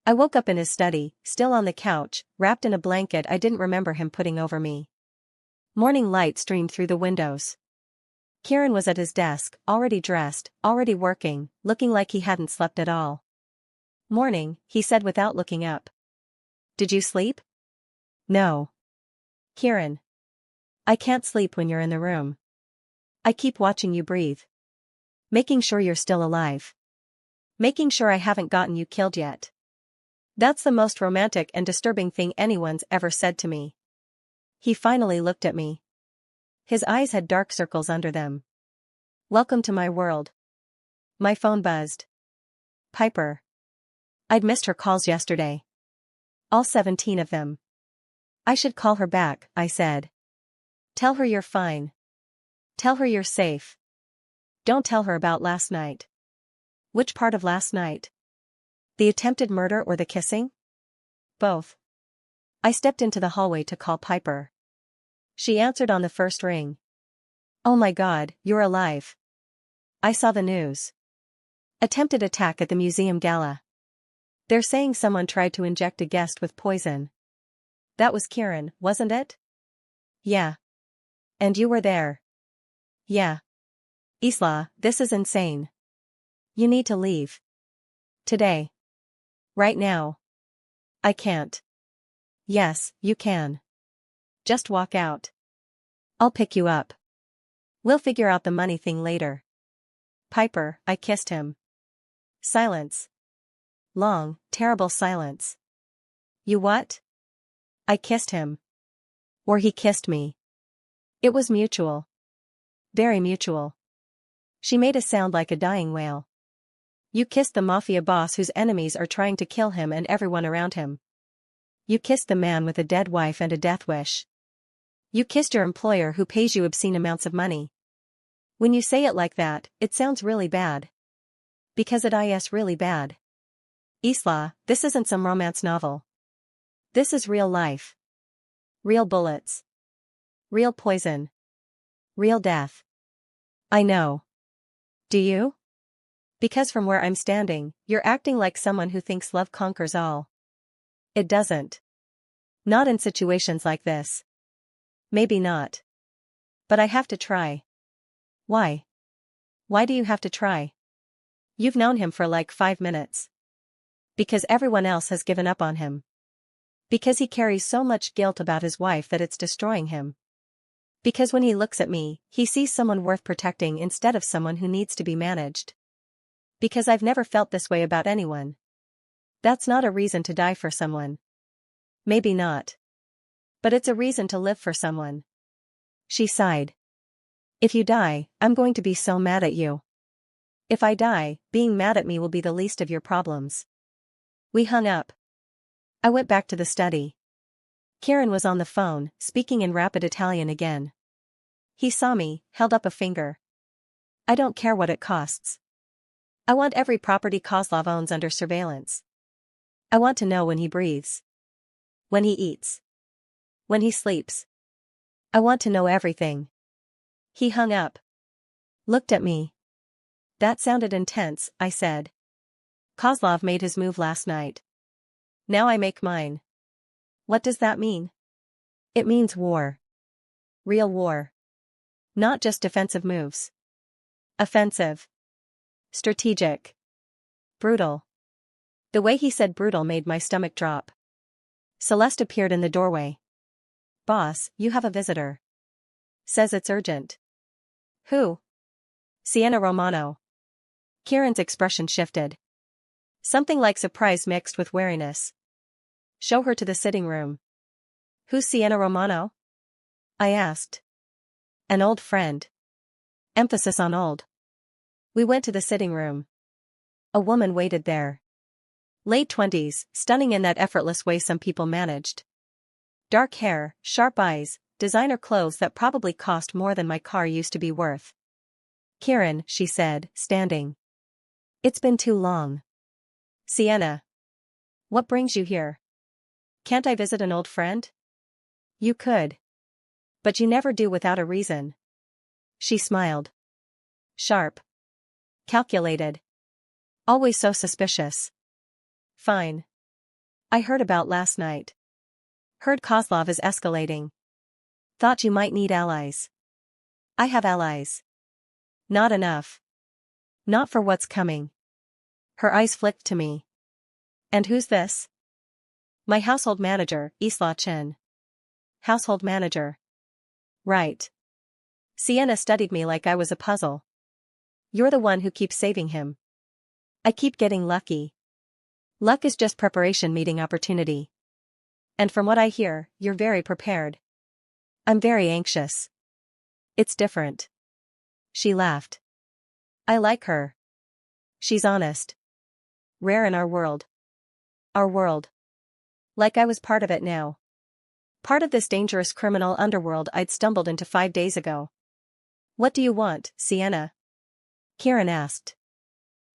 I woke up in his study, still on the couch, wrapped in a blanket I didn't remember him putting over me. Morning light streamed through the windows. Kieran was at his desk, already dressed, already working, looking like he hadn't slept at all. "Morning," he said without looking up. "Did you sleep?" "No. Kieran. I can't sleep when you're in the room. I keep watching you breathe. Making sure you're still alive. Making sure I haven't gotten you killed yet. That's the most romantic and disturbing thing anyone's ever said to me." He finally looked at me. His eyes had dark circles under them. "Welcome to my world." My phone buzzed. Piper. I'd missed her calls yesterday. All 17 of them. "I should call her back," I said. "Tell her you're fine. Tell her you're safe. Don't tell her about last night." "Which part of last night? The attempted murder or the kissing?" "Both." I stepped into the hallway to call Piper. She answered on the first ring. "Oh my God, you're alive. I saw the news. Attempted attack at the museum gala. They're saying someone tried to inject a guest with poison." "That was Kieran, wasn't it?" "Yeah. And you were there." "Yeah. Isla, this is insane. You need to leave. Today. Right now." "I can't." "Yes, you can. Just walk out. I'll pick you up. We'll figure out the money thing later." "Piper," I kissed him. Silence. Long, terrible silence. "You what?" I kissed him. Or he kissed me. It was mutual. Very mutual. She made a sound like a dying whale. "You kissed the Mafia boss whose enemies are trying to kill him and everyone around him. You kissed the man with a dead wife and a death wish. You kissed your employer who pays you obscene amounts of money. When you say it like that, it sounds really bad. Because it is really bad. Isla, this isn't some romance novel. This is real life. Real bullets. Real poison. Real death. I know. Do you? Because from where I'm standing, you're acting like someone who thinks love conquers all. It doesn't. Not in situations like this. Maybe not. But I have to try." "Why? Why do you have to try?" "You've known him for like 5 minutes. Because everyone else has given up on him. Because he carries so much guilt about his wife that it's destroying him. Because when he looks at me, he sees someone worth protecting instead of someone who needs to be managed. Because I've never felt this way about anyone. That's not a reason to die for someone. Maybe not. But it's a reason to live for someone." She sighed. "If you die, I'm going to be so mad at you. If I die, being mad at me will be the least of your problems." We hung up. I went back to the study. Kieran was on the phone, speaking in rapid Italian again. He saw me, held up a finger. "I don't care what it costs. I want every property Kozlov owns under surveillance. I want to know when he breathes. When he eats. When he sleeps. I want to know everything." He hung up. Looked at me. "That sounded intense," I said. "Kozlov made his move last night. Now I make mine." "What does that mean?" "It means war. Real war. Not just defensive moves. Offensive. Strategic. Brutal." The way he said brutal made my stomach drop. Celeste appeared in the doorway. "Boss, you have a visitor. Says it's urgent." "Who?" "Sienna Romano." Kieran's expression shifted. Something like surprise mixed with wariness. "Show her to the sitting room." "Who's Sienna Romano?" I asked. "An old friend." Emphasis on old. We went to the sitting room. A woman waited there. Late 20s, stunning in that effortless way some people managed. Dark hair, sharp eyes, designer clothes that probably cost more than my car used to be worth. "Kieran," she said, standing. "It's been too long." "Sienna. What brings you here? Can't I visit an old friend?" "You could. But you never do without a reason." She smiled. Sharp. Calculated. Always so suspicious. "Fine. I heard about last night. Heard Kozlov is escalating. Thought you might need allies. I have allies. Not enough. Not for what's coming. Her eyes flicked to me. And who's this? My household manager, Isla Chen. Household manager. Right. Sienna studied me like I was a puzzle. You're the one who keeps saving him. I keep getting lucky. Luck is just preparation meeting opportunity. And from what I hear, you're very prepared. I'm very anxious. It's different. She laughed. I like her. She's honest. Rare in our world. Our world. Like I was part of it now. Part of this dangerous criminal underworld I'd stumbled into 5 days ago. What do you want, Sienna? Kieran asked.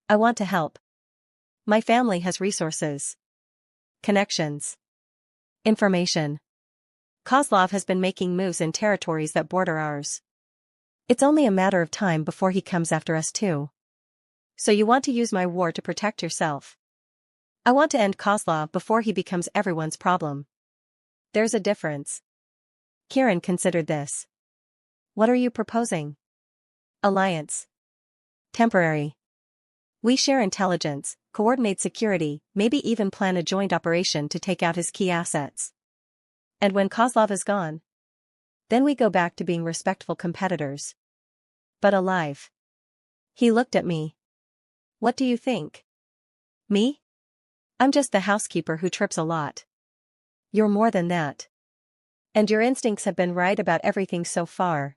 I want to help. My family has resources. Connections. Information. Kozlov has been making moves in territories that border ours. It's only a matter of time before he comes after us too. So you want to use my war to protect yourself. I want to end Kozlov before he becomes everyone's problem. There's a difference. Kieran considered this. What are you proposing? Alliance. Temporary. We share intelligence, coordinate security, maybe even plan a joint operation to take out his key assets. And when Kozlov is gone, then we go back to being respectful competitors. But alive. He looked at me. What do you think? Me? I'm just the housekeeper who trips a lot. You're more than that. And your instincts have been right about everything so far.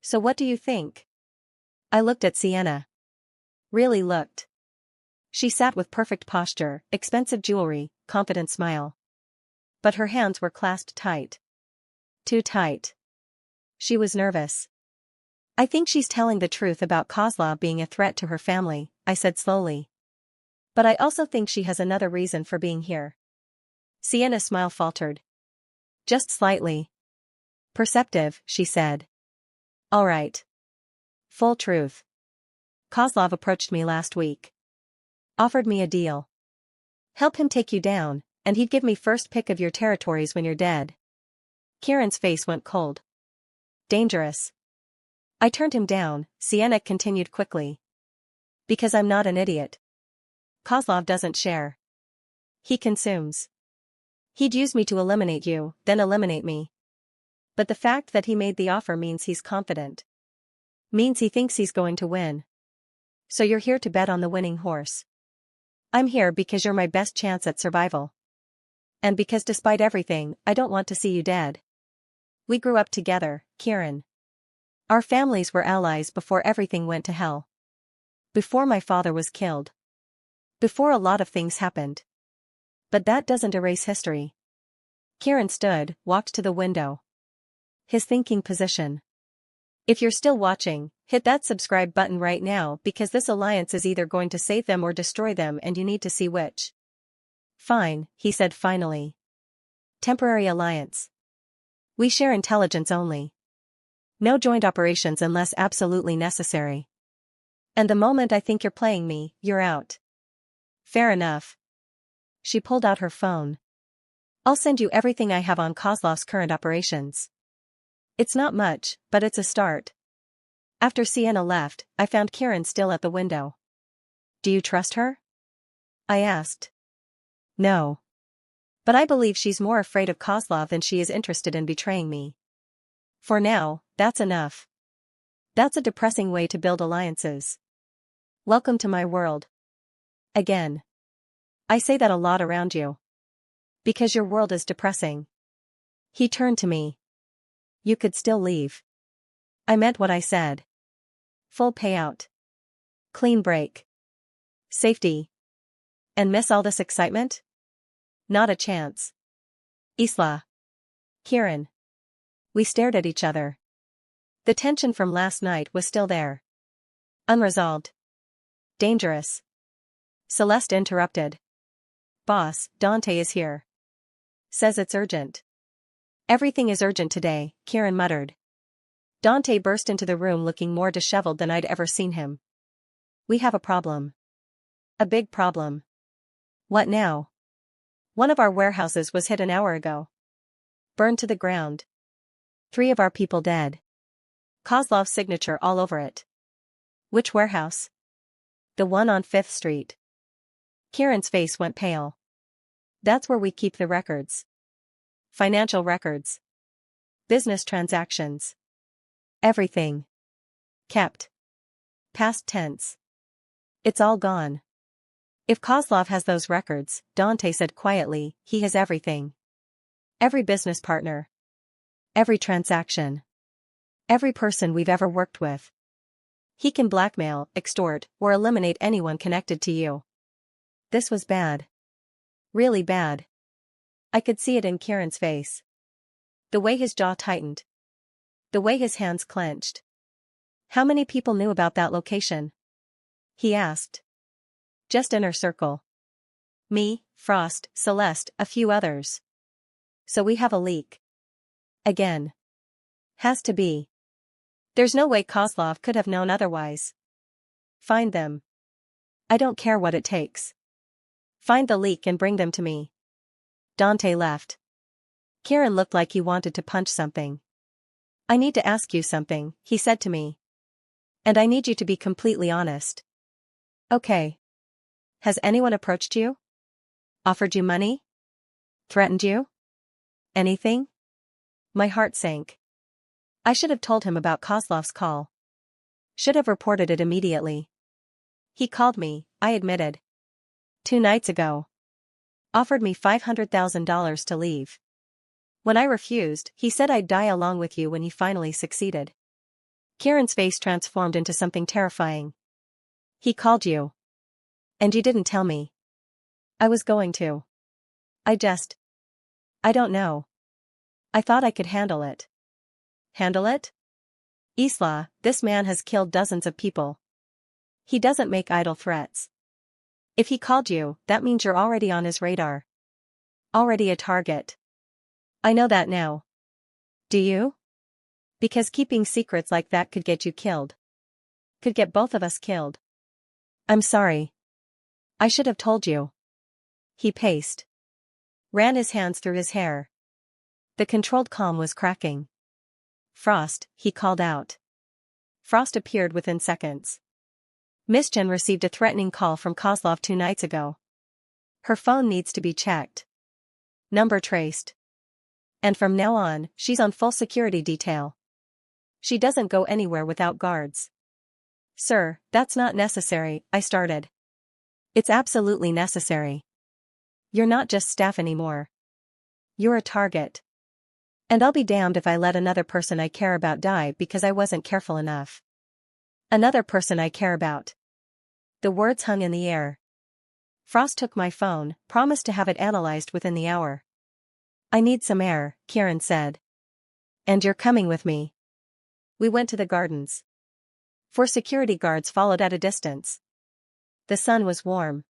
So what do you think? I looked at Sienna. Really looked. She sat with perfect posture, expensive jewelry, confident smile. But her hands were clasped tight. Too tight. She was nervous. I think she's telling the truth about Kozlov being a threat to her family, I said slowly. But I also think she has another reason for being here. Sienna's smile faltered. Just slightly. Perceptive, she said. All right. Full truth. Kozlov approached me last week. Offered me a deal. Help him take you down, and he'd give me first pick of your territories when you're dead. Kieran's face went cold. Dangerous. I turned him down, Sienna continued quickly. Because I'm not an idiot. Kozlov doesn't share. He consumes. He'd use me to eliminate you, then eliminate me. But the fact that he made the offer means he's confident. Means he thinks he's going to win. So you're here to bet on the winning horse. I'm here because you're my best chance at survival. And because despite everything, I don't want to see you dead. We grew up together, Kieran. Our families were allies before everything went to hell. Before my father was killed. Before a lot of things happened. But that doesn't erase history. Kieran stood, walked to the window. His thinking position. If you're still watching, hit that subscribe button right now because this alliance is either going to save them or destroy them and you need to see which. Fine, he said finally. Temporary alliance. We share intelligence only. No joint operations unless absolutely necessary. And the moment I think you're playing me, you're out. Fair enough. She pulled out her phone. I'll send you everything I have on Kozlov's current operations. It's not much, but it's a start. After Sienna left, I found Kieran still at the window. Do you trust her? I asked. No. But I believe she's more afraid of Kozlov than she is interested in betraying me. For now, that's enough. That's a depressing way to build alliances. Welcome to my world. Again. I say that a lot around you. Because your world is depressing. He turned to me. You could still leave. I meant what I said. Full payout. Clean break. Safety. And miss all this excitement? Not a chance. Isla. Kieran. We stared at each other. The tension from last night was still there. Unresolved. Dangerous. Celeste interrupted. Boss, Dante is here. Says it's urgent. Everything is urgent today, Kieran muttered. Dante burst into the room looking more disheveled than I'd ever seen him. We have a problem. A big problem. What now? One of our warehouses was hit an hour ago. Burned to the ground. 3 of our people dead. Kozlov's signature all over it. Which warehouse? The one on 5th Street. Kieran's face went pale. That's where we keep the records. Financial records. Business transactions. Everything. Kept. Past tense. It's all gone. If Kozlov has those records, Dante said quietly, he has everything. Every business partner. Every transaction. Every person we've ever worked with. He can blackmail, extort, or eliminate anyone connected to you. This was bad. Really bad. I could see it in Kieran's face. The way his jaw tightened. The way his hands clenched. How many people knew about that location? He asked. Just inner circle. Me, Frost, Celeste, a few others. So we have a leak. Again. Has to be. There's no way Kozlov could have known otherwise. Find them. I don't care what it takes. Find the leak and bring them to me. Dante left. Kieran looked like he wanted to punch something. I need to ask you something, he said to me. And I need you to be completely honest. Okay. Has anyone approached you? Offered you money? Threatened you? Anything? My heart sank. I should have told him about Kozlov's call. Should have reported it immediately. He called me, I admitted. 2 nights ago. Offered me $500,000 to leave. When I refused, he said I'd die along with you when he finally succeeded. Kieran's face transformed into something terrifying. He called you. And you didn't tell me. I was going to. I don't know. I thought I could handle it. Handle it? Isla, this man has killed dozens of people. He doesn't make idle threats. If he called you, that means you're already on his radar. Already a target. I know that now. Do you? Because keeping secrets like that could get you killed. Could get both of us killed. I'm sorry. I should have told you. He paced. Ran his hands through his hair. The controlled calm was cracking. Frost, he called out. Frost appeared within seconds. Miss Jen received a threatening call from Kozlov 2 nights ago. Her phone needs to be checked. Number traced. And from now on, she's on full security detail. She doesn't go anywhere without guards. Sir, that's not necessary, I started. It's absolutely necessary. You're not just staff anymore. You're a target. And I'll be damned if I let another person I care about die because I wasn't careful enough. Another person I care about. The words hung in the air. Frost took my phone, promised to have it analyzed within the hour. I need some air, Kieran said. And you're coming with me. We went to the gardens. 4 security guards followed at a distance. The sun was warm.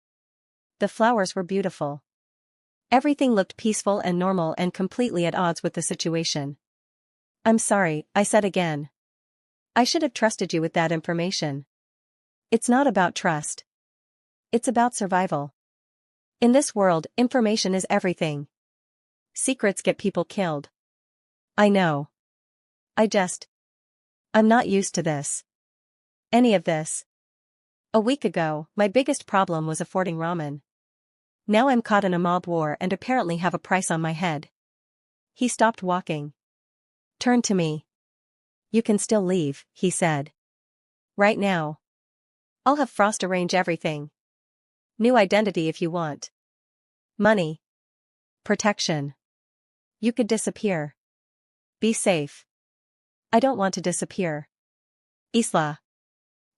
The flowers were beautiful. Everything looked peaceful and normal and completely at odds with the situation. I'm sorry, I said again. I should have trusted you with that information. It's not about trust. It's about survival. In this world, information is everything. Secrets get people killed. I know. I'm not used to this. Any of this. A week ago, my biggest problem was affording ramen. Now I'm caught in a mob war and apparently have a price on my head. He stopped walking. Turned to me. You can still leave, he said. Right now. I'll have Frost arrange everything. New identity if you want. Money. Protection. You could disappear. Be safe. I don't want to disappear. Isla.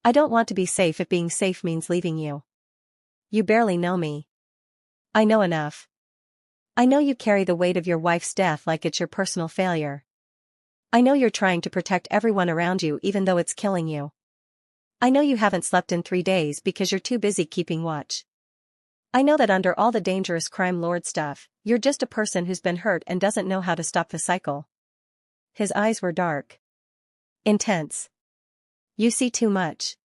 I don't want to be safe if being safe means leaving you. You barely know me. I know enough. I know you carry the weight of your wife's death like it's your personal failure. I know you're trying to protect everyone around you even though it's killing you. I know you haven't slept in 3 days because you're too busy keeping watch. I know that under all the dangerous crime lord stuff, you're just a person who's been hurt and doesn't know how to stop the cycle. His eyes were dark. Intense. You see too much.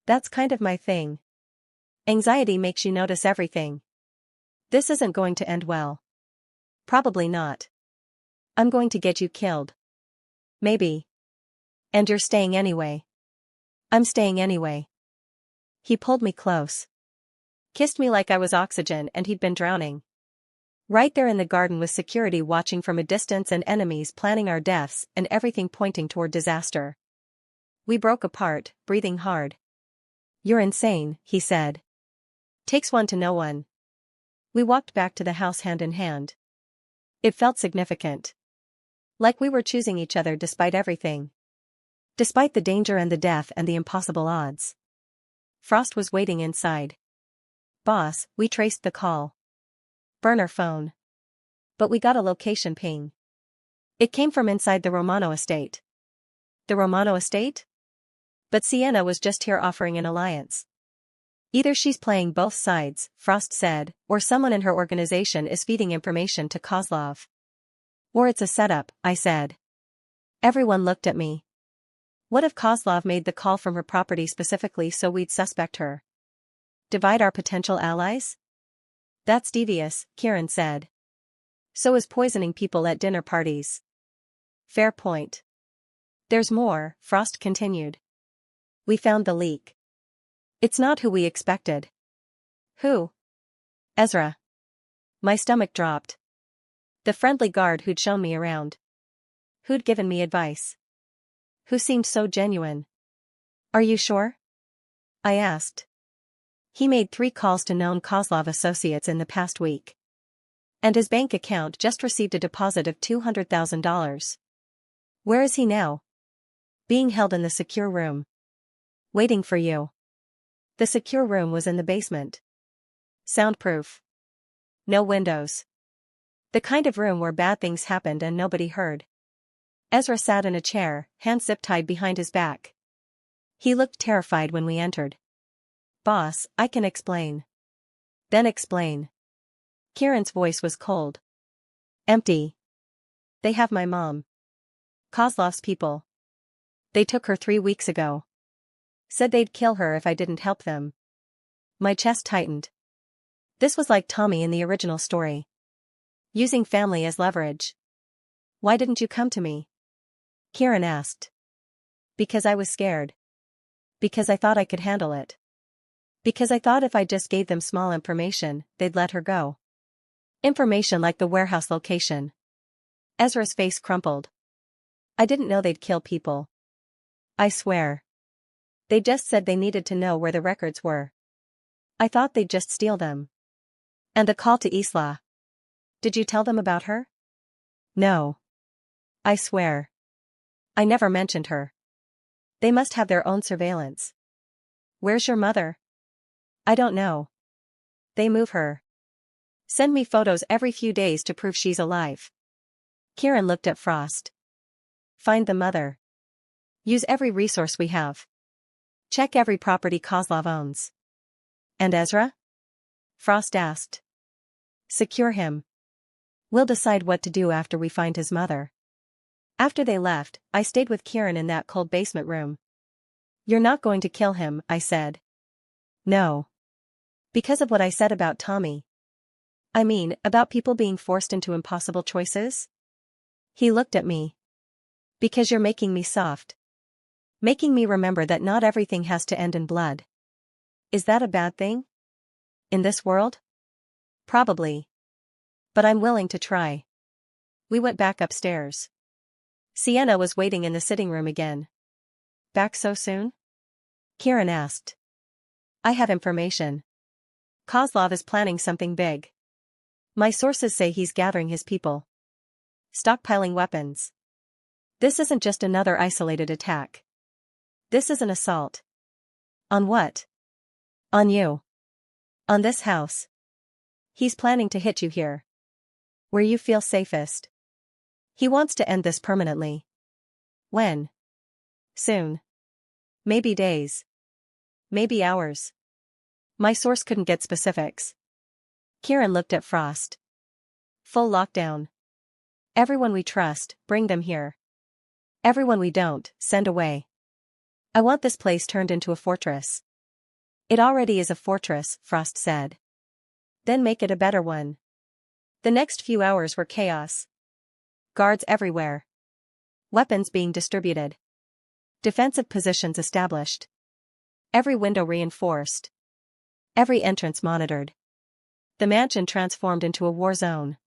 That's kind of my thing. Anxiety makes you notice everything. This isn't going to end well. Probably not. I'm going to get you killed. Maybe. And you're staying anyway. I'm staying anyway. He pulled me close. Kissed me like I was oxygen and he'd been drowning. Right there in the garden with security watching from a distance and enemies planning our deaths and everything pointing toward disaster. We broke apart, breathing hard. You're insane, he said. Takes one to know one. We walked back to the house hand in hand. It felt significant. Like we were choosing each other despite everything. Despite the danger and the death and the impossible odds. Frost was waiting inside. Boss, we traced the call. Burner phone. But we got a location ping. It came from inside the Romano estate. The Romano estate? But Sienna was just here offering an alliance. Either she's playing both sides, Frost said, or someone in her organization is feeding information to Kozlov. Or it's a setup, I said. Everyone looked at me. What if Kozlov made the call from her property specifically so we'd suspect her? Divide our potential allies? That's devious, Kieran said. So is poisoning people at dinner parties. Fair point. There's more, Frost continued. We found the leak. It's not who we expected. Who? Ezra. My stomach dropped. The friendly guard who'd shown me around. Who'd given me advice. Who seemed so genuine. Are you sure? I asked. He made 3 calls to known Kozlov associates in the past week. And his bank account just received a deposit of $200,000. Where is he now? Being held in the secure room. Waiting for you. The secure room was in the basement. Soundproof. No windows. The kind of room where bad things happened and nobody heard. Ezra sat in a chair, hands zip-tied behind his back. He looked terrified when we entered. Boss, I can explain. Then explain. Kieran's voice was cold. Empty. They have my mom. Kozlov's people. They took her 3 weeks ago. Said they'd kill her if I didn't help them. My chest tightened. This was like Tommy in the original story. Using family as leverage. Why didn't you come to me? Kieran asked. Because I was scared. Because I thought I could handle it. Because I thought if I just gave them small information, they'd let her go. Information like the warehouse location. Ezra's face crumpled. I didn't know they'd kill people. I swear. They just said they needed to know where the records were. I thought they'd just steal them. And the call to Isla. Did you tell them about her? No. I swear. I never mentioned her. They must have their own surveillance. Where's your mother? I don't know. They move her. Send me photos every few days to prove she's alive. Kieran looked at Frost. Find the mother. Use every resource we have. Check every property Kozlov owns. And Ezra? Frost asked. Secure him. We'll decide what to do after we find his mother. After they left, I stayed with Kieran in that cold basement room. You're not going to kill him, I said. No. Because of what I said about Tommy. I mean, about people being forced into impossible choices? He looked at me. Because you're making me soft. Making me remember that not everything has to end in blood. Is that a bad thing? In this world? Probably. But I'm willing to try. We went back upstairs. Sienna was waiting in the sitting room again. Back so soon? Kieran asked. I have information. Kozlov is planning something big. My sources say he's gathering his people. Stockpiling weapons. This isn't just another isolated attack. This is an assault. On what? On you. On this house. He's planning to hit you here. Where you feel safest. He wants to end this permanently. When? Soon. Maybe days. Maybe hours. My source couldn't get specifics. Kieran looked at Frost. Full lockdown. Everyone we trust, bring them here. Everyone we don't, send away. I want this place turned into a fortress. It already is a fortress, Frost said. Then make it a better one. The next few hours were chaos. Guards everywhere. Weapons being distributed. Defensive positions established. Every window reinforced. Every entrance monitored. The mansion transformed into a war zone.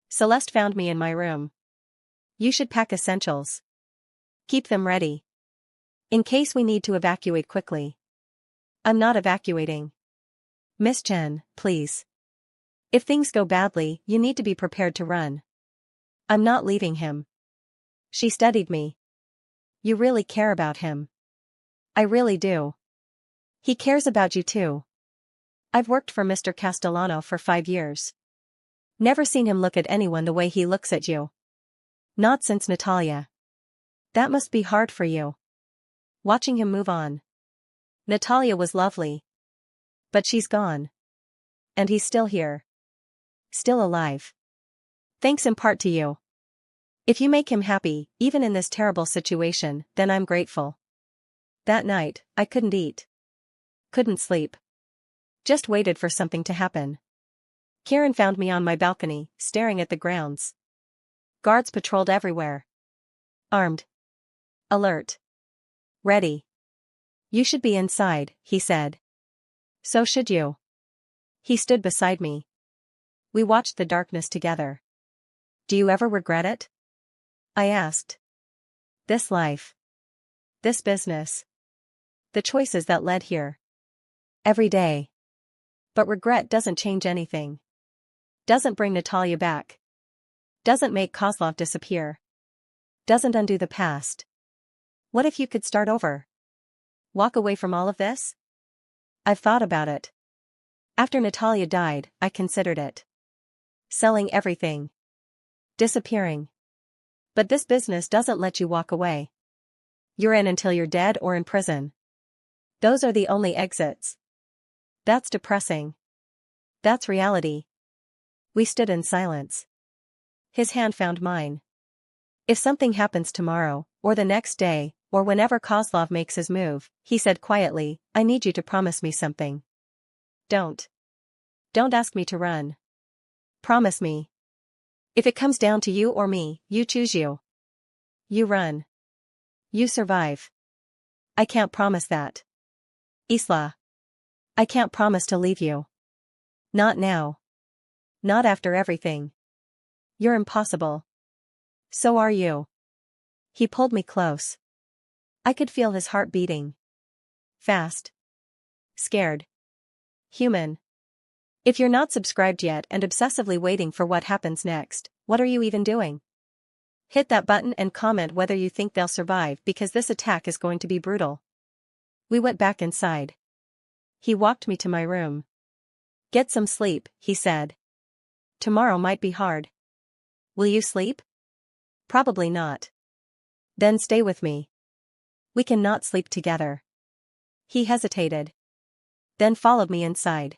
Celeste found me in my room. You should pack essentials. Keep them ready. In case we need to evacuate quickly. I'm not evacuating. Miss Chen, please. If things go badly, you need to be prepared to run. I'm not leaving him. She studied me. You really care about him. I really do. He cares about you too. I've worked for Mr. Castellano for 5 years. Never seen him look at anyone the way he looks at you. Not since Natalia. That must be hard for you. Watching him move on. Natalia was lovely. But she's gone. And he's still here. Still alive. Thanks in part to you. If you make him happy, even in this terrible situation, then I'm grateful. That night, I couldn't eat. Couldn't sleep. Just waited for something to happen. Kieran found me on my balcony, staring at the grounds. Guards patrolled everywhere. Armed. Alert. Ready. You should be inside, he said. So should you. He stood beside me. We watched the darkness together. Do you ever regret it? I asked. This life. This business. The choices that led here. Every day. But regret doesn't change anything. Doesn't bring Natalia back. Doesn't make Kozlov disappear. Doesn't undo the past. What if you could start over? Walk away from all of this? I've thought about it. After Natalia died, I considered it. Selling everything. Disappearing. But this business doesn't let you walk away. You're in until you're dead or in prison. Those are the only exits. That's depressing. That's reality. We stood in silence. His hand found mine. If something happens tomorrow, or the next day, or whenever Kozlov makes his move, he said quietly, I need you to promise me something. Don't ask me to run. Promise me. If it comes down to you or me, you choose you. You run. You survive. I can't promise that. Isla. I can't promise to leave you. Not now. Not after everything. You're impossible. So are you. He pulled me close. I could feel his heart beating. Fast. Scared. Human. If you're not subscribed yet and obsessively waiting for what happens next, what are you even doing? Hit that button and comment whether you think they'll survive because this attack is going to be brutal. We went back inside. He walked me to my room. Get some sleep, he said. Tomorrow might be hard. Will you sleep? Probably not. Then stay with me. We can not sleep together. He hesitated. Then followed me inside.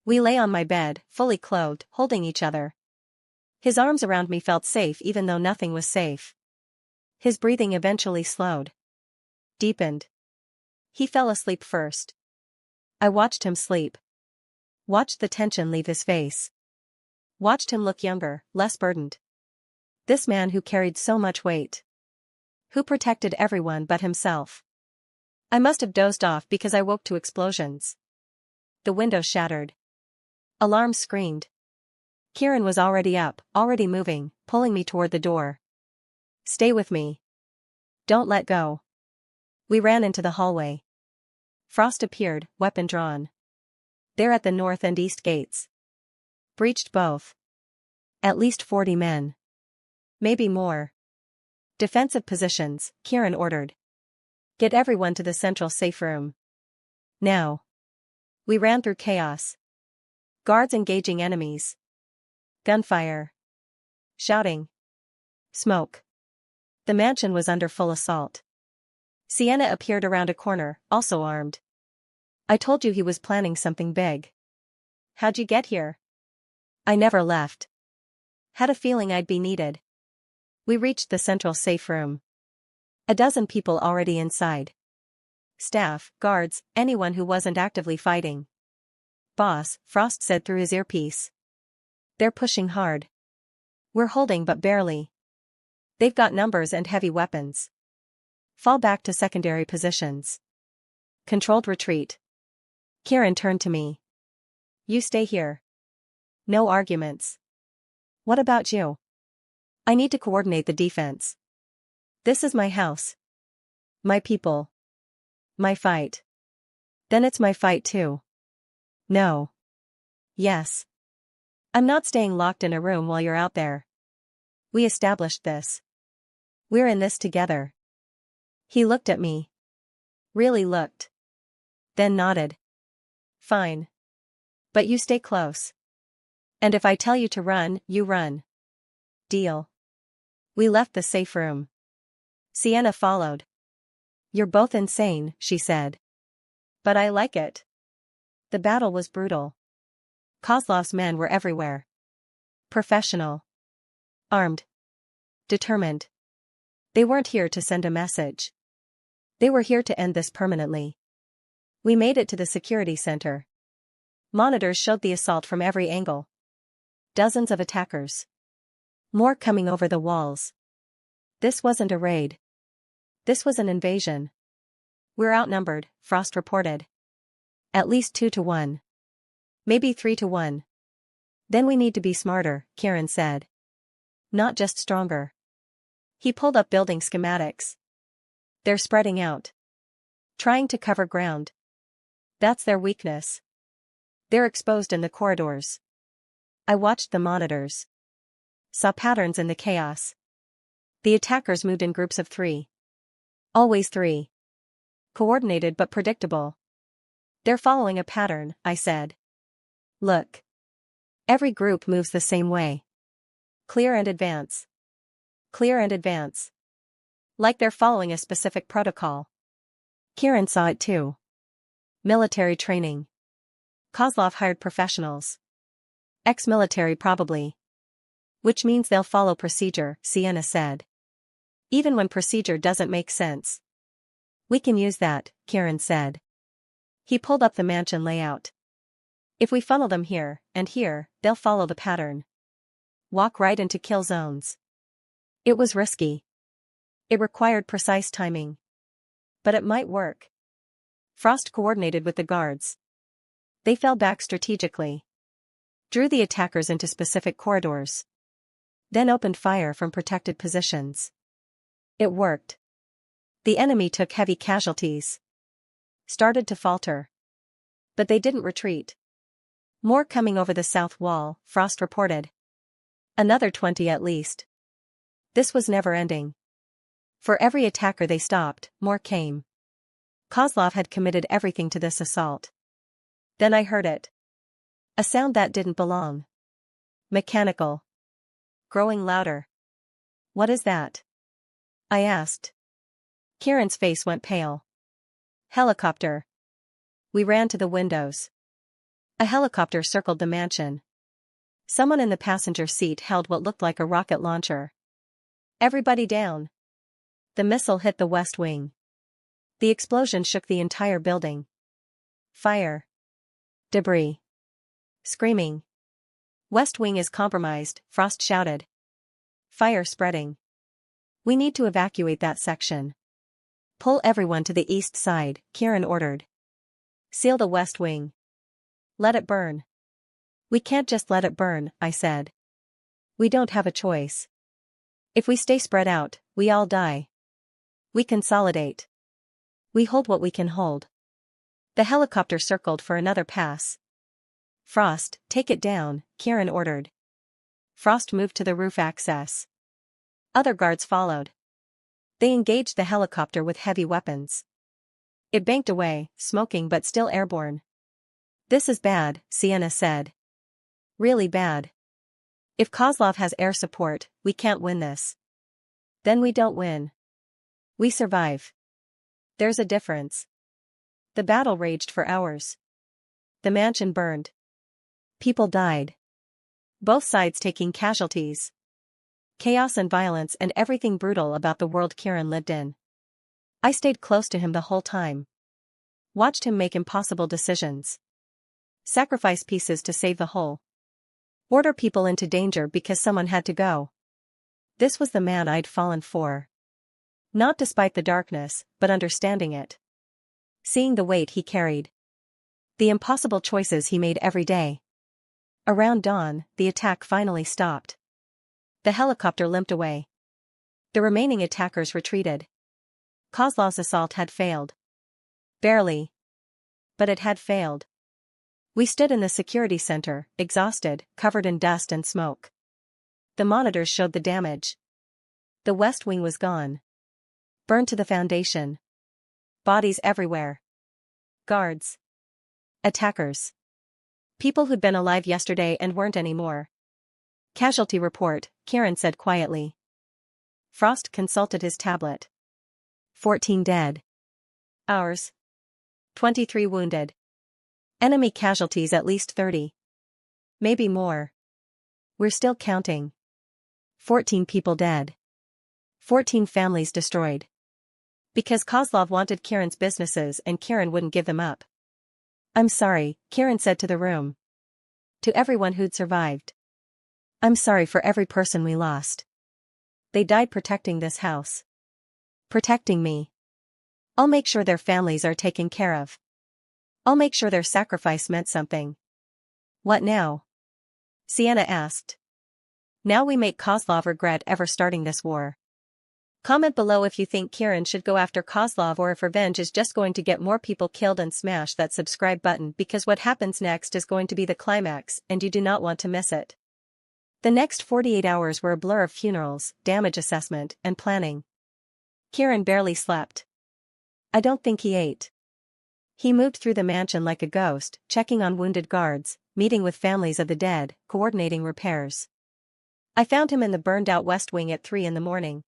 We lay on my bed, fully clothed, holding each other. His arms around me felt safe even though nothing was safe. His breathing eventually slowed. Deepened. He fell asleep first. I watched him sleep. Watched the tension leave his face. Watched him look younger, less burdened. This man who carried so much weight. Who protected everyone but himself. I must have dozed off because I woke to explosions. The window shattered. Alarms screamed. Kieran was already up, already moving, pulling me toward the door. Stay with me. Don't let go. We ran into the hallway. Frost appeared, weapon drawn. There at the north and east gates. Breached both. At least 40 men. Maybe more. Defensive positions, Kieran ordered. Get everyone to the central safe room. Now. We ran through chaos. Guards engaging enemies. Gunfire. Shouting. Smoke. The mansion was under full assault. Sienna appeared around a corner, also armed. I told you he was planning something big. How'd you get here? I never left. Had a feeling I'd be needed. We reached the central safe room. A dozen people already inside. Staff, guards, anyone who wasn't actively fighting. Boss, Frost said through his earpiece. They're pushing hard. We're holding but barely. They've got numbers and heavy weapons. Fall back to secondary positions. Controlled retreat. Kieran turned to me. You stay here. No arguments. What about you? I need to coordinate the defense. This is my house. My people. My fight. Then it's my fight too. No. Yes. I'm not staying locked in a room while you're out there. We established this. We're in this together. He looked at me. Really looked. Then nodded. Fine. But you stay close. And if I tell you to run, you run. Deal. We left the safe room. Sienna followed. You're both insane, she said. But I like it. The battle was brutal. Kozlov's men were everywhere. Professional. Armed. Determined. They weren't here to send a message. They were here to end this permanently. We made it to the security center. Monitors showed the assault from every angle. Dozens of attackers. More coming over the walls. This wasn't a raid. This was an invasion. We're outnumbered, Frost reported. At least 2 to 1. Maybe 3 to 1. Then we need to be smarter, Kieran said. Not just stronger. He pulled up building schematics. They're spreading out. Trying to cover ground. That's their weakness. They're exposed in the corridors. I watched the monitors. Saw patterns in the chaos. The attackers moved in groups of 3. Always 3. Coordinated but predictable. They're following a pattern, I said. Look. Every group moves the same way. Clear and advance. Clear and advance. Like they're following a specific protocol. Kieran saw it too. Military training. Kozlov hired professionals. Ex-military probably. Which means they'll follow procedure, Sienna said. Even when procedure doesn't make sense. We can use that, Kieran said. He pulled up the mansion layout. If we funnel them here, and here, they'll follow the pattern. Walk right into kill zones. It was risky. It required precise timing. But it might work. Frost coordinated with the guards. They fell back strategically. Drew the attackers into specific corridors. Then opened fire from protected positions. It worked. The enemy took heavy casualties. Started to falter. But they didn't retreat. More coming over the south wall, Frost reported. Another 20 at least. This was never ending. For every attacker they stopped, more came. Kozlov had committed everything to this assault. Then I heard it. A sound that didn't belong. Mechanical. Growing louder. What is that? I asked. Kieran's face went pale. Helicopter. We ran to the windows. A helicopter circled the mansion. Someone in the passenger seat held what looked like a rocket launcher. Everybody down. The missile hit the west wing. The explosion shook the entire building. Fire. Debris. Screaming. West wing is compromised, Frost shouted. Fire spreading. We need to evacuate that section. Pull everyone to the east side, Kieran ordered. Seal the west wing. Let it burn. We can't just let it burn, I said. We don't have a choice. If we stay spread out, we all die. We consolidate. We hold what we can hold. The helicopter circled for another pass. Frost, take it down, Kieran ordered. Frost moved to the roof access. Other guards followed. They engaged the helicopter with heavy weapons. It banked away, smoking but still airborne. This is bad, Sienna said. Really bad. If Kozlov has air support, we can't win this. Then we don't win. We survive. There's a difference. The battle raged for hours. The mansion burned. People died. Both sides taking casualties. Chaos and violence and everything brutal about the world Kieran lived in. I stayed close to him the whole time. Watched him make impossible decisions. Sacrifice pieces to save the whole. Order people into danger because someone had to go. This was the man I'd fallen for. Not despite the darkness, but understanding it. Seeing the weight he carried. The impossible choices he made every day. Around dawn, the attack finally stopped. The helicopter limped away. The remaining attackers retreated. Kozlov's assault had failed. Barely. But it had failed. We stood in the security center, exhausted, covered in dust and smoke. The monitors showed the damage. The West Wing was gone. Burned to the foundation. Bodies everywhere. Guards. Attackers. People who'd been alive yesterday and weren't anymore. Casualty report, Kieran said quietly. Frost consulted his tablet. 14 dead. Ours. 23 wounded. Enemy casualties at least 30. Maybe more. We're still counting. 14 people dead. 14 families destroyed. Because Kozlov wanted Kieran's businesses and Kieran wouldn't give them up. I'm sorry, Kieran said to the room. To everyone who'd survived. I'm sorry for every person we lost. They died protecting this house. Protecting me. I'll make sure their families are taken care of. I'll make sure their sacrifice meant something. What now? Sienna asked. Now we make Kozlov regret ever starting this war. Comment below if you think Kieran should go after Kozlov or if revenge is just going to get more people killed, and smash that subscribe button because what happens next is going to be the climax and you do not want to miss it. The next 48 hours were a blur of funerals, damage assessment, and planning. Kieran barely slept. I don't think he ate. He moved through the mansion like a ghost, checking on wounded guards, meeting with families of the dead, coordinating repairs. I found him in the burned-out West Wing at 3 in the morning.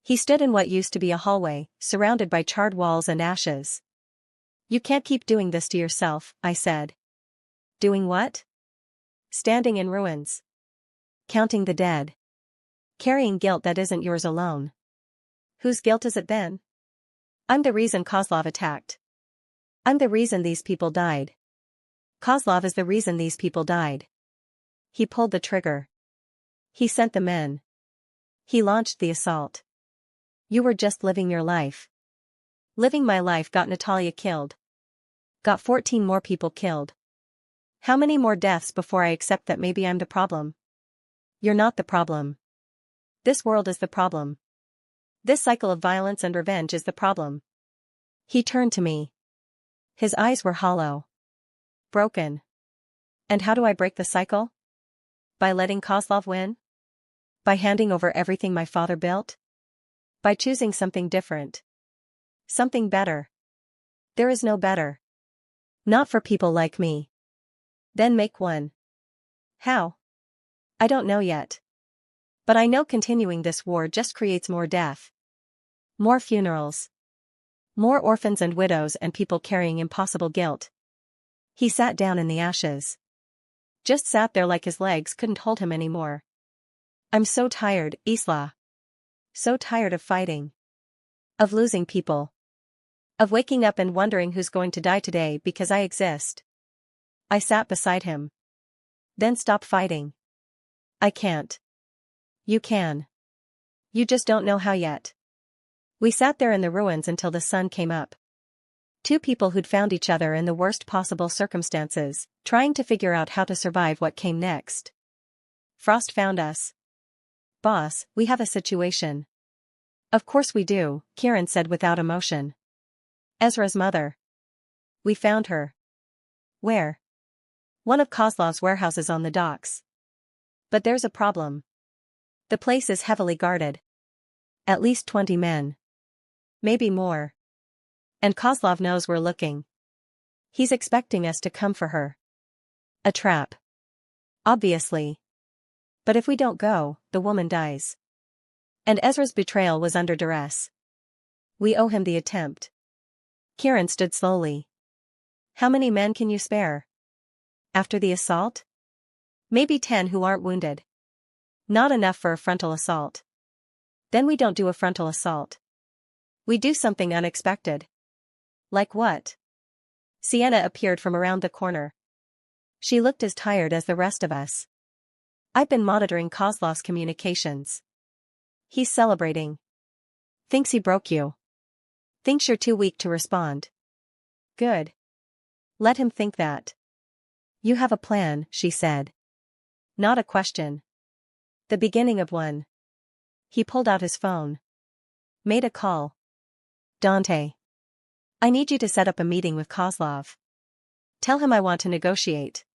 He stood in what used to be a hallway, surrounded by charred walls and ashes. You can't keep doing this to yourself, I said. Doing what? Standing in ruins. Counting the dead. Carrying guilt that isn't yours alone. Whose guilt is it then? I'm the reason Kozlov attacked. I'm the reason these people died. Kozlov is the reason these people died. He pulled the trigger. He sent the men. He launched the assault. You were just living your life. Living my life got Natalia killed. Got 14 more people killed. How many more deaths before I accept that maybe I'm the problem? You're not the problem. This world is the problem. This cycle of violence and revenge is the problem. He turned to me. His eyes were hollow. Broken. And how do I break the cycle? By letting Kozlov win? By handing over everything my father built? By choosing something different. Something better. There is no better. Not for people like me. Then make one. How? I don't know yet. But I know continuing this war just creates more death. More funerals. More orphans and widows and people carrying impossible guilt. He sat down in the ashes. Just sat there like his legs couldn't hold him anymore. I'm so tired, Isla. So tired of fighting. Of losing people. Of waking up and wondering who's going to die today because I exist. I sat beside him. Then stop fighting. I can't. You can. You just don't know how yet. We sat there in the ruins until the sun came up. Two people who'd found each other in the worst possible circumstances, trying to figure out how to survive what came next. Frost found us. Boss, we have a situation. Of course we do, Kieran said without emotion. Ezra's mother. We found her. Where? One of Kozlov's warehouses on the docks. But there's a problem. The place is heavily guarded. At least 20 men. Maybe more. And Kozlov knows we're looking. He's expecting us to come for her. A trap. Obviously. But if we don't go, the woman dies. And Ezra's betrayal was under duress. We owe him the attempt. Kieran stood slowly. How many men can you spare? After the assault? Maybe 10 who aren't wounded. Not enough for a frontal assault. Then we don't do a frontal assault. We do something unexpected. Like what? Sienna appeared from around the corner. She looked as tired as the rest of us. I've been monitoring Kozlov's communications. He's celebrating. Thinks he broke you. Thinks you're too weak to respond. Good. Let him think that. You have a plan, she said. Not a question. The beginning of one. He pulled out his phone. Made a call. Dante. I need you to set up a meeting with Kozlov. Tell him I want to negotiate.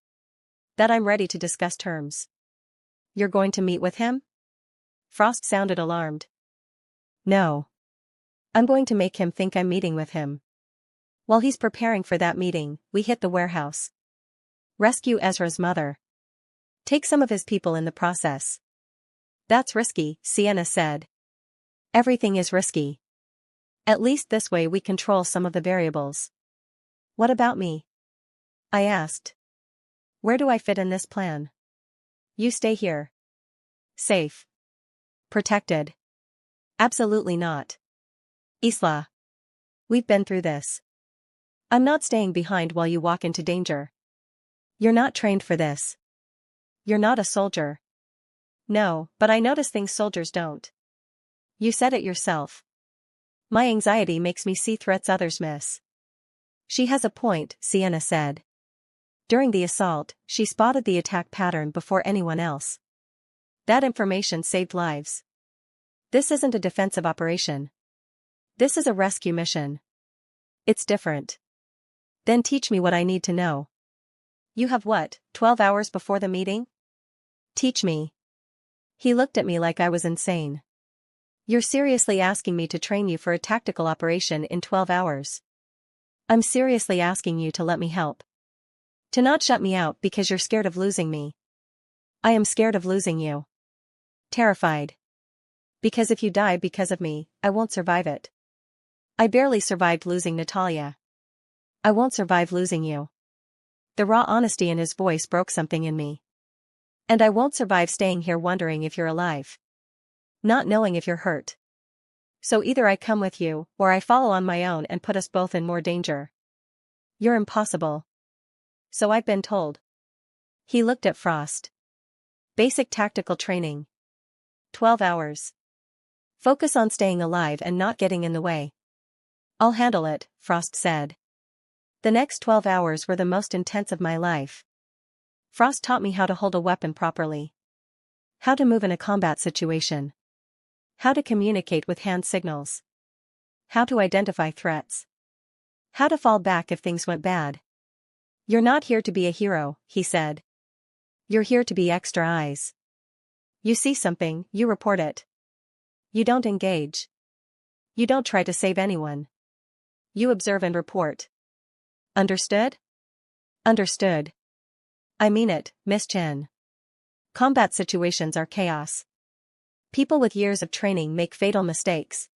That I'm ready to discuss terms. You're going to meet with him? Frost sounded alarmed. No. I'm going to make him think I'm meeting with him. While he's preparing for that meeting, we hit the warehouse. Rescue Ezra's mother. Take some of his people in the process. That's risky, Sienna said. Everything is risky. At least this way we control some of the variables. What about me? I asked. Where do I fit in this plan? You stay here. Safe. Protected. Absolutely not. Isla. We've been through this. I'm not staying behind while you walk into danger. You're not trained for this. You're not a soldier. No, but I notice things soldiers don't. You said it yourself. My anxiety makes me see threats others miss. She has a point, Sienna said. During the assault, she spotted the attack pattern before anyone else. That information saved lives. This isn't a defensive operation. This is a rescue mission. It's different. Then teach me what I need to know. You have what, 12 hours before the meeting? Teach me. He looked at me like I was insane. You're seriously asking me to train you for a tactical operation in 12 hours. I'm seriously asking you to let me help. To not shut me out because you're scared of losing me. I am scared of losing you. Terrified. Because if you die because of me, I won't survive it. I barely survived losing Natalia. I won't survive losing you. The raw honesty in his voice broke something in me. And I won't survive staying here wondering if you're alive. Not knowing if you're hurt. So either I come with you, or I follow on my own and put us both in more danger. You're impossible. So I've been told. He looked at Frost. Basic tactical training. 12 hours. Focus on staying alive and not getting in the way. I'll handle it, Frost said. The next 12 hours were the most intense of my life. Frost taught me how to hold a weapon properly. How to move in a combat situation. How to communicate with hand signals. How to identify threats. How to fall back if things went bad. You're not here to be a hero, he said. You're here to be extra eyes. You see something, you report it. You don't engage. You don't try to save anyone. You observe and report. Understood? Understood. I mean it, Miss Chen. Combat situations are chaos. People with years of training make fatal mistakes.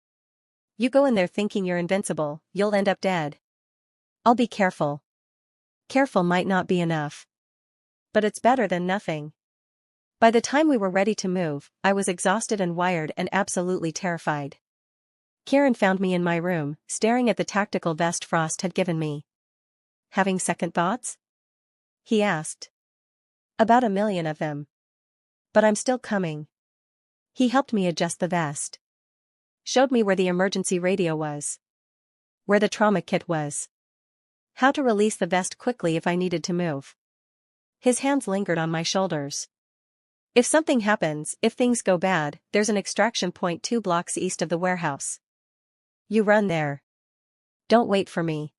You go in there thinking you're invincible, you'll end up dead. I'll be careful. Careful might not be enough. But it's better than nothing. By the time we were ready to move, I was exhausted and wired and absolutely terrified. Kieran found me in my room, staring at the tactical vest Frost had given me. Having second thoughts? He asked. About 1,000,000 of them. But I'm still coming. He helped me adjust the vest. Showed me where the emergency radio was. Where the trauma kit was. How to release the vest quickly if I needed to move. His hands lingered on my shoulders. If something happens, if things go bad, there's an extraction point 2 blocks east of the warehouse. You run there. Don't wait for me.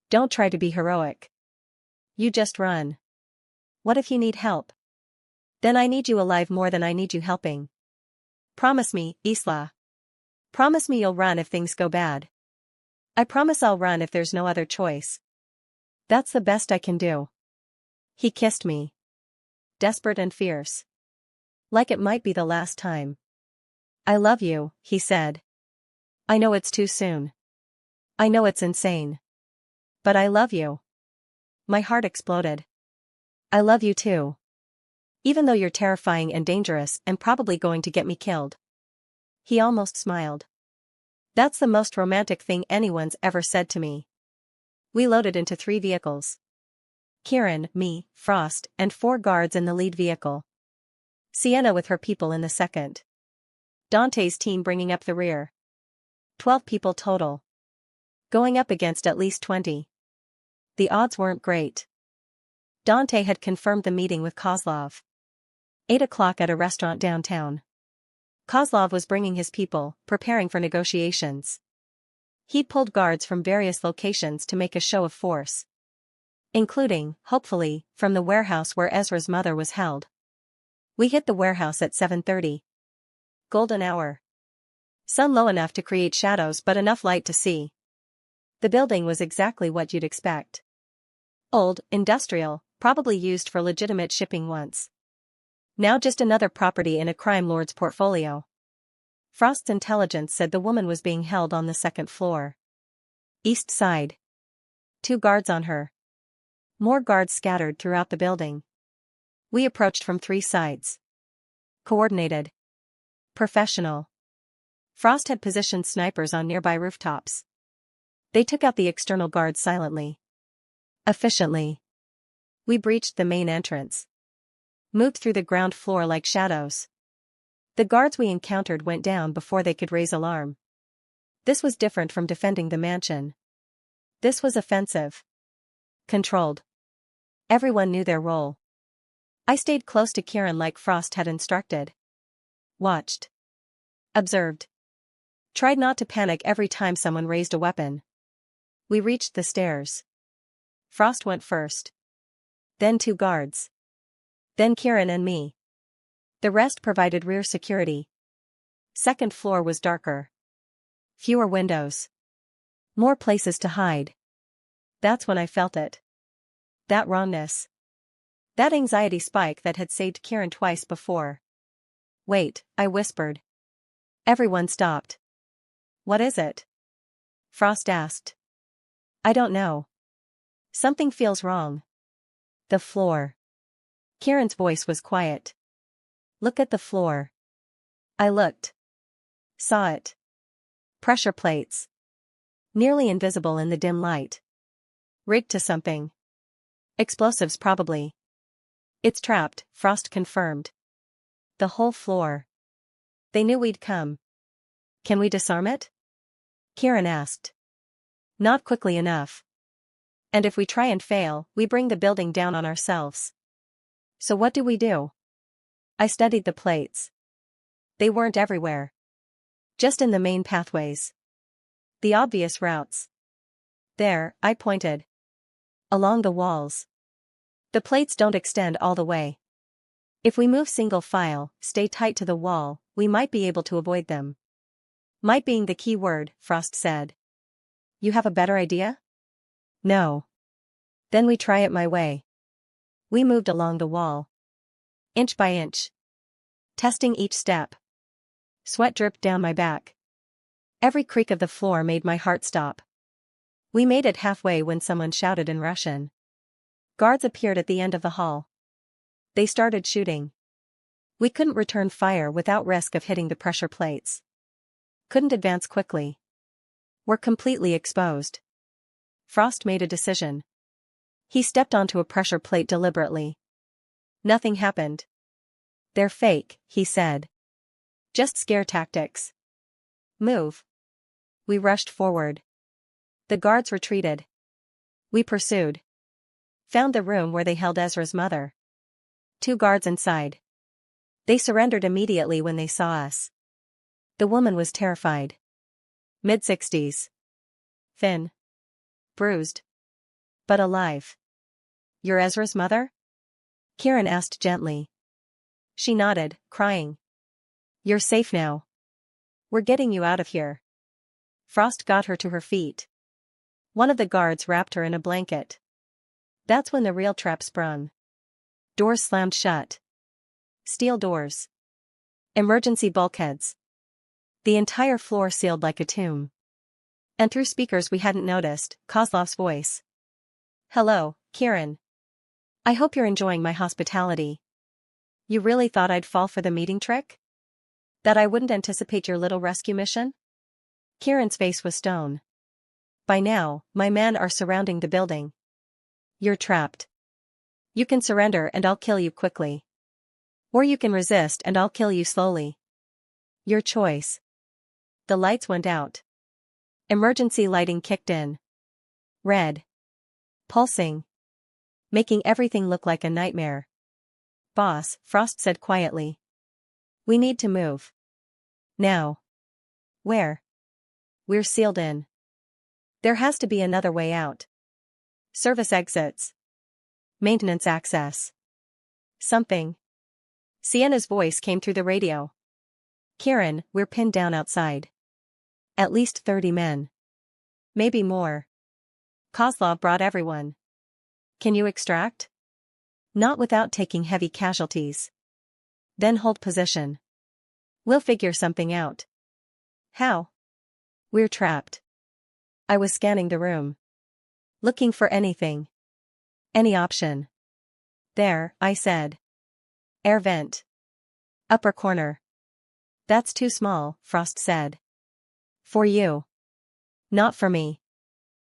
Don't try to be heroic. You just run. What if you need help? Then I need you alive more than I need you helping. Promise me, Isla. Promise me you'll run if things go bad. I promise I'll run if there's no other choice. That's the best I can do. He kissed me. Desperate and fierce. Like it might be the last time. I love you, he said. I know it's too soon. I know it's insane. But I love you. My heart exploded. I love you too. Even though you're terrifying and dangerous and probably going to get me killed. He almost smiled. That's the most romantic thing anyone's ever said to me. We loaded into 3 vehicles. Kieran, me, Frost, and 4 guards in the lead vehicle. Sienna with her people in the second. Dante's team bringing up the rear. 12 people total. Going up against at least 20. The odds weren't great. Dante had confirmed the meeting with Kozlov. 8 o'clock at a restaurant downtown. Kozlov was bringing his people, preparing for negotiations. He'd pulled guards from various locations to make a show of force. Including, hopefully, from the warehouse where Ezra's mother was held. We hit the warehouse at 7:30. Golden hour. Sun low enough to create shadows but enough light to see. The building was exactly what you'd expect. Old, industrial, probably used for legitimate shipping once. Now just another property in a crime lord's portfolio. Frost's intelligence said the woman was being held on the second floor. East side. 2 guards on her. More guards scattered throughout the building. We approached from 3 sides. Coordinated. Professional. Frost had positioned snipers on nearby rooftops. They took out the external guards silently. Efficiently. We breached the main entrance. Moved through the ground floor like shadows. The guards we encountered went down before they could raise alarm. This was different from defending the mansion. This was offensive. Controlled. Everyone knew their role. I stayed close to Kieran like Frost had instructed. Watched. Observed. Tried not to panic every time someone raised a weapon. We reached the stairs. Frost went first. Then 2 guards. Then Kieran and me. The rest provided rear security. Second floor was darker. Fewer windows. More places to hide. That's when I felt it. That wrongness. That anxiety spike that had saved Kieran twice before. Wait, I whispered. Everyone stopped. What is it? Frost asked. I don't know. Something feels wrong. The floor. Kieran's voice was quiet. Look at the floor. I looked. Saw it. Pressure plates. Nearly invisible in the dim light. Rigged to something. Explosives probably. It's trapped, Frost confirmed. The whole floor. They knew we'd come. Can we disarm it? Kieran asked. Not quickly enough. And if we try and fail, we bring the building down on ourselves. So what do we do? I studied the plates. They weren't everywhere. Just in the main pathways. The obvious routes. There, I pointed. Along the walls. The plates don't extend all the way. If we move single file, stay tight to the wall, we might be able to avoid them. Might being the key word, Frost said. You have a better idea? No. Then we try it my way. We moved along the wall. Inch by inch. Testing each step. Sweat dripped down my back. Every creak of the floor made my heart stop. We made it halfway when someone shouted in Russian. Guards appeared at the end of the hall. They started shooting. We couldn't return fire without risk of hitting the pressure plates. Couldn't advance quickly. We're completely exposed. Frost made a decision. He stepped onto a pressure plate deliberately. Nothing happened. They're fake, he said. Just scare tactics. Move. We rushed forward. The guards retreated. We pursued. Found the room where they held Ezra's mother. 2 guards inside. They surrendered immediately when they saw us. The woman was terrified. Mid-60s. Thin. Bruised. But alive. You're Ezra's mother? Kieran asked gently. She nodded, crying. You're safe now. We're getting you out of here. Frost got her to her feet. One of the guards wrapped her in a blanket. That's when the real trap sprung. Doors slammed shut. Steel doors. Emergency bulkheads. The entire floor sealed like a tomb. And through speakers we hadn't noticed, Kozlov's voice. Hello, Kieran. I hope you're enjoying my hospitality. You really thought I'd fall for the meeting trick? That I wouldn't anticipate your little rescue mission? Kieran's face was stone. By now, my men are surrounding the building. You're trapped. You can surrender and I'll kill you quickly. Or you can resist and I'll kill you slowly. Your choice. The lights went out. Emergency lighting kicked in. Red. Pulsing. Making everything look like a nightmare. Boss, Frost said quietly. We need to move. Now. Where? We're sealed in. There has to be another way out. Service exits. Maintenance access. Something. Sienna's voice came through the radio. Kieran, we're pinned down outside. At least 30 men. Maybe more. Kozlov brought everyone. Can you extract? Not without taking heavy casualties. Then hold position. We'll figure something out. How? We're trapped. I was scanning the room. Looking for anything. Any option. There, I said. Air vent. Upper corner. That's too small, Frost said. For you. Not for me.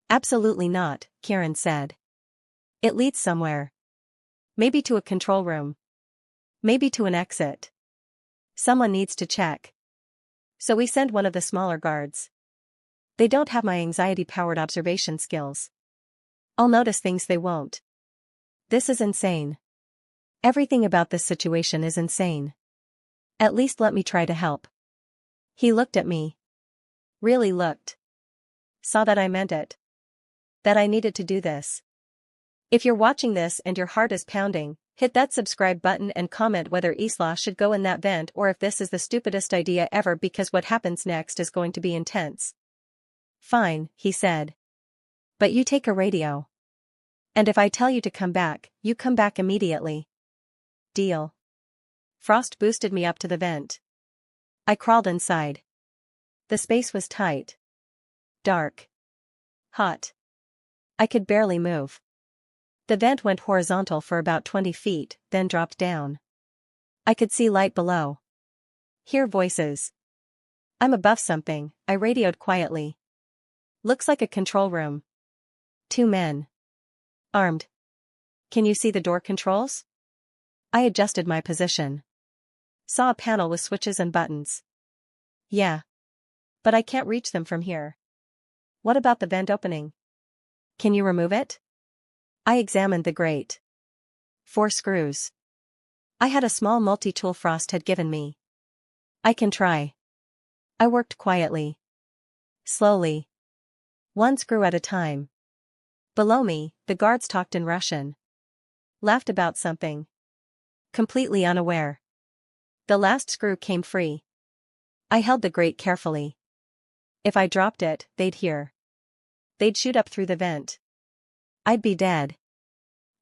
Absolutely not, Kieran said. It leads somewhere. Maybe to a control room. Maybe to an exit. Someone needs to check. So we send one of the smaller guards. They don't have my anxiety-powered observation skills. I'll notice things they won't. This is insane. Everything about this situation is insane. At least let me try to help. He looked at me. Really looked. Saw that I meant it. That I needed to do this. If you're watching this and your heart is pounding, hit that subscribe button and comment whether Isla should go in that vent or if this is the stupidest idea ever, because what happens next is going to be intense. Fine, he said. But you take a radio. And if I tell you to come back, you come back immediately. Deal. Frost boosted me up to the vent. I crawled inside. The space was tight. Dark. Hot. I could barely move. The vent went horizontal for about 20 feet, then dropped down. I could see light below. Hear voices. I'm above something, I radioed quietly. Looks like a control room. 2 men. Armed. Can you see the door controls? I adjusted my position. Saw a panel with switches and buttons. Yeah. But I can't reach them from here. What about the vent opening? Can you remove it? I examined the grate. 4 screws. I had a small multi-tool Frost had given me. I can try. I worked quietly. Slowly. 1 screw at a time. Below me, the guards talked in Russian. Laughed about something. Completely unaware. The last screw came free. I held the grate carefully. If I dropped it, they'd hear. They'd shoot up through the vent. I'd be dead.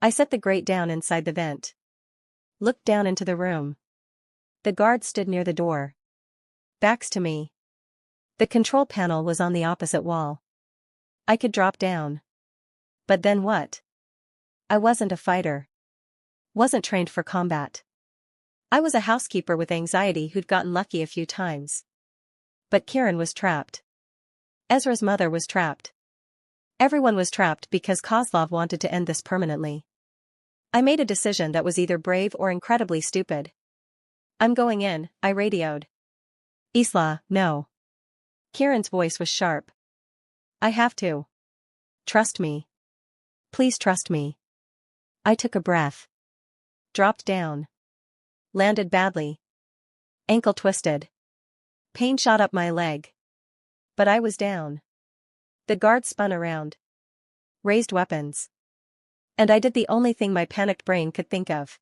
I set the grate down inside the vent. Looked down into the room. The guard stood near the door. Backs to me. The control panel was on the opposite wall. I could drop down. But then what? I wasn't a fighter. Wasn't trained for combat. I was a housekeeper with anxiety who'd gotten lucky a few times. But Kieran was trapped. Ezra's mother was trapped. Everyone was trapped because Kozlov wanted to end this permanently. I made a decision that was either brave or incredibly stupid. I'm going in, I radioed. Isla, no. Kieran's voice was sharp. I have to. Trust me. Please trust me. I took a breath. Dropped down. Landed badly. Ankle twisted. Pain shot up my leg. But I was down. The guard spun around. Raised weapons. And I did the only thing my panicked brain could think of.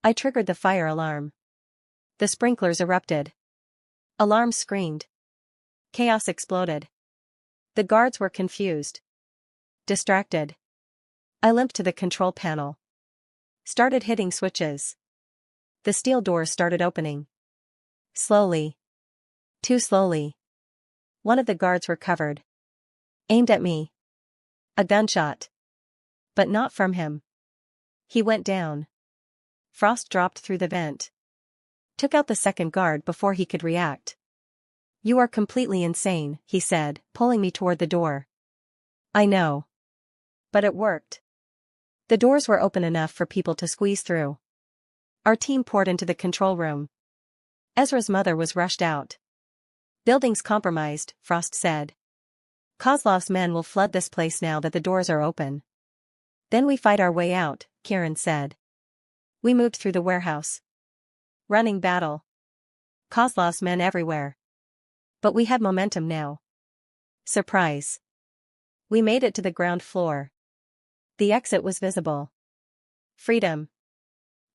I triggered the fire alarm. The sprinklers erupted. Alarms screamed. Chaos exploded. The guards were confused. Distracted. I limped to the control panel. Started hitting switches. The steel doors started opening. Slowly. Too slowly. One of the guards recovered. Aimed at me. A gunshot. But not from him. He went down. Frost dropped through the vent. Took out the second guard before he could react. You are completely insane, he said, pulling me toward the door. I know. But it worked. The doors were open enough for people to squeeze through. Our team poured into the control room. Ezra's mother was rushed out. Building's compromised, Frost said. Kozlov's men will flood this place now that the doors are open. Then we fight our way out, Kieran said. We moved through the warehouse. Running battle. Kozlov's men everywhere. But we had momentum now. Surprise. We made it to the ground floor. The exit was visible. Freedom.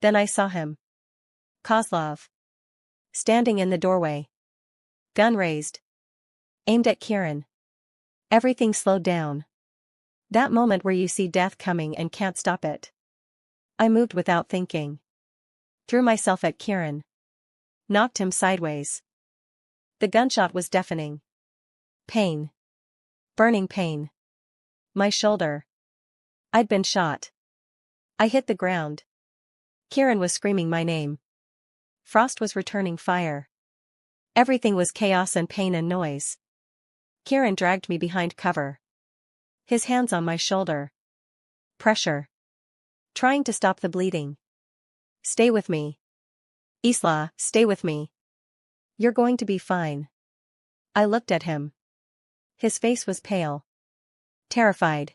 Then I saw him. Kozlov. Standing in the doorway. Gun raised. Aimed at Kieran. Everything slowed down. That moment where you see death coming and can't stop it. I moved without thinking. Threw myself at Kieran. Knocked him sideways. The gunshot was deafening. Pain. Burning pain. My shoulder. I'd been shot. I hit the ground. Kieran was screaming my name. Frost was returning fire. Everything was chaos and pain and noise. Kieran dragged me behind cover. His hands on my shoulder. Pressure. Trying to stop the bleeding. Stay with me. Isla, stay with me. You're going to be fine. I looked at him. His face was pale. Terrified.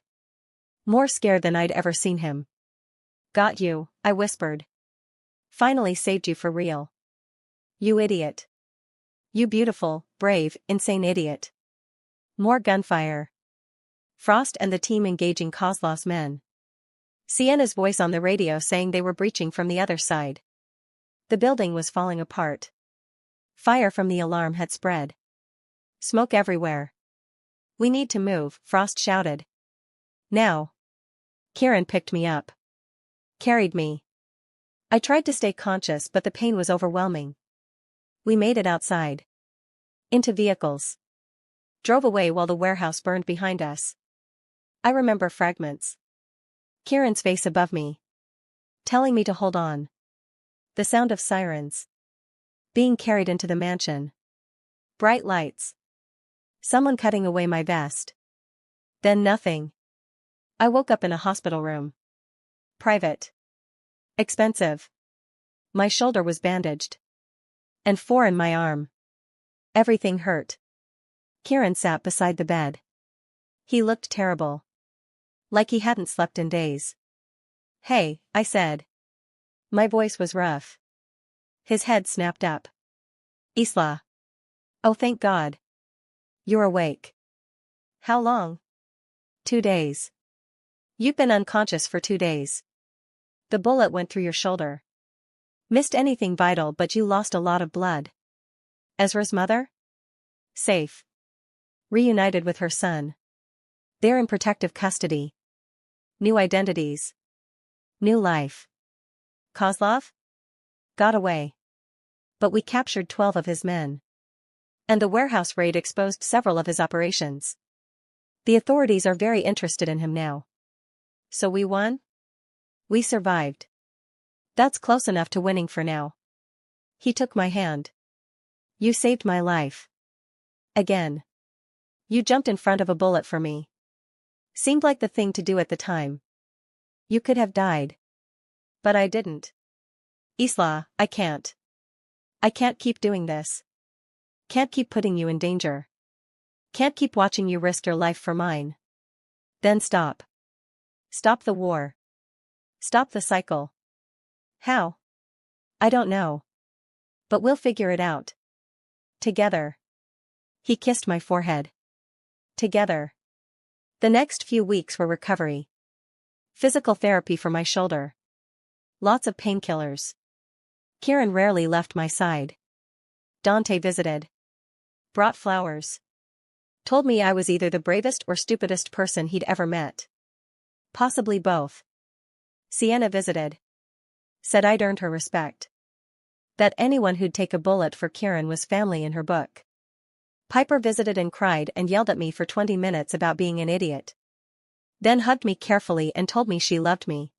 More scared than I'd ever seen him. Got you, I whispered. Finally saved you for real. You idiot. You beautiful, brave, insane idiot. More gunfire. Frost and the team engaging Kozlov's men. Sienna's voice on the radio saying they were breaching from the other side. The building was falling apart. Fire from the alarm had spread. Smoke everywhere. We need to move, Frost shouted. Now. Kieran picked me up. Carried me. I tried to stay conscious but the pain was overwhelming. We made it outside. Into vehicles. Drove away while the warehouse burned behind us. I remember fragments. Kieran's face above me. Telling me to hold on. The sound of sirens. Being carried into the mansion. Bright lights. Someone cutting away my vest. Then nothing. I woke up in a hospital room. Private. Expensive. My shoulder was bandaged. And 4 in my arm. Everything hurt. Kieran sat beside the bed. He looked terrible. Like he hadn't slept in days. Hey, I said. My voice was rough. His head snapped up. Isla. Oh, thank God. You're awake. How long? 2 days. You've been unconscious for 2 days. The bullet went through your shoulder. Missed anything vital but you lost a lot of blood. Ezra's mother? Safe. Reunited with her son. They're in protective custody. New identities. New life. Kozlov? Got away. But we captured 12 of his men. And the warehouse raid exposed several of his operations. The authorities are very interested in him now. So we won? We survived. That's close enough to winning for now. He took my hand. You saved my life. Again. You jumped in front of a bullet for me. Seemed like the thing to do at the time. You could have died. But I didn't. Isla, I can't. I can't keep doing this. Can't keep putting you in danger. Can't keep watching you risk your life for mine. Then stop. Stop the war. Stop the cycle. How? I don't know. But we'll figure it out. Together. He kissed my forehead. Together. The next few weeks were recovery. Physical therapy for my shoulder. Lots of painkillers. Kieran rarely left my side. Dante visited. Brought flowers. Told me I was either the bravest or stupidest person he'd ever met. Possibly both. Sienna visited. Said I'd earned her respect. That anyone who'd take a bullet for Kieran was family in her book. Piper visited and cried and yelled at me for 20 minutes about being an idiot. Then hugged me carefully and told me she loved me.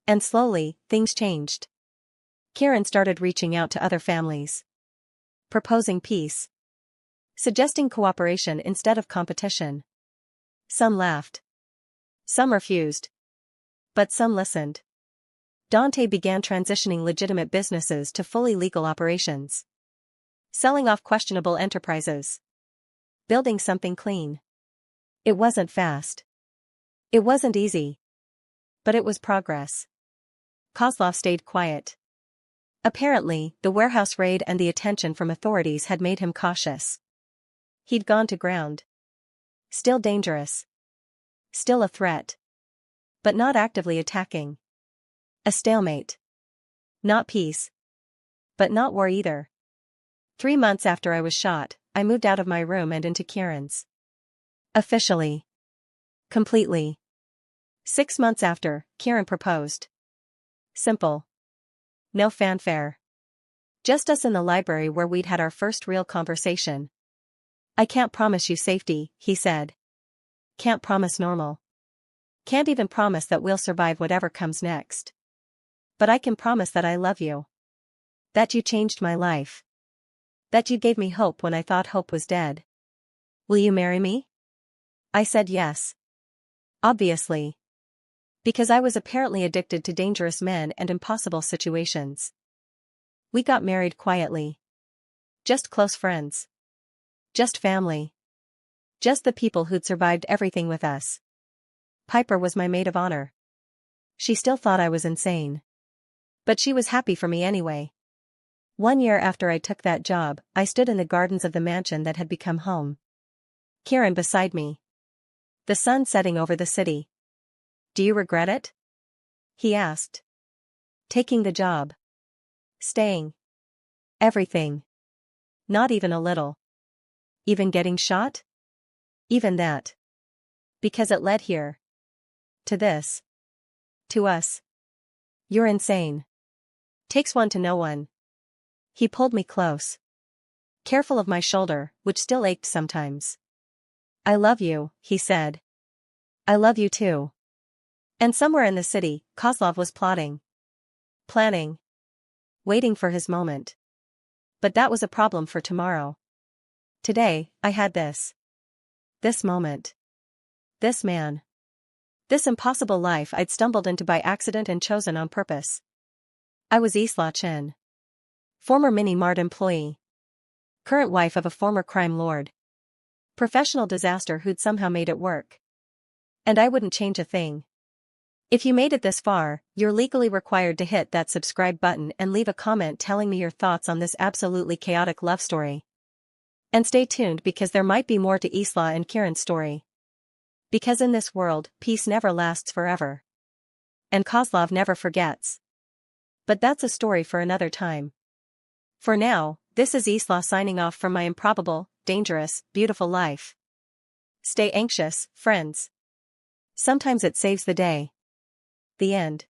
And slowly, things changed. Kieran started reaching out to other families. Proposing peace. Suggesting cooperation instead of competition. Some laughed. Some refused. But some listened. Dante began transitioning legitimate businesses to fully legal operations. Selling off questionable enterprises. Building something clean. It wasn't fast. It wasn't easy. But it was progress. Kozlov stayed quiet. Apparently, the warehouse raid and the attention from authorities had made him cautious. He'd gone to ground. Still dangerous. Still a threat. But not actively attacking. A stalemate. Not peace. But not war either. 3 months after I was shot, I moved out of my room and into Kieran's. Officially. Completely. 6 months after, Kieran proposed. Simple. No fanfare. Just us in the library where we'd had our first real conversation. I can't promise you safety, he said. Can't promise normal. Can't even promise that we'll survive whatever comes next. But I can promise that I love you. That you changed my life. That you gave me hope when I thought hope was dead. Will you marry me? I said yes. Obviously. Because I was apparently addicted to dangerous men and impossible situations. We got married quietly. Just close friends. Just family. Just the people who'd survived everything with us. Piper was my maid of honor. She still thought I was insane. But she was happy for me anyway. 1 year after I took that job, I stood in the gardens of the mansion that had become home. Kieran beside me. The sun setting over the city. Do you regret it? He asked. Taking the job. Staying. Everything. Not even a little. Even getting shot? Even that. Because it led here. To this. To us. You're insane. Takes one to know one. He pulled me close. Careful of my shoulder, which still ached sometimes. I love you, he said. I love you too. And somewhere in the city, Kozlov was plotting. Planning. Waiting for his moment. But that was a problem for tomorrow. Today, I had this. This moment. This man. This impossible life I'd stumbled into by accident and chosen on purpose. I was Isla Chen. Former mini-mart employee. Current wife of a former crime lord. Professional disaster who'd somehow made it work. And I wouldn't change a thing. If you made it this far, you're legally required to hit that subscribe button and leave a comment telling me your thoughts on this absolutely chaotic love story. And stay tuned because there might be more to Isla and Kieran's story. Because in this world, peace never lasts forever. And Kozlov never forgets. But that's a story for another time. For now, this is Isla signing off from my improbable, dangerous, beautiful life. Stay anxious, friends. Sometimes it saves the day. The end.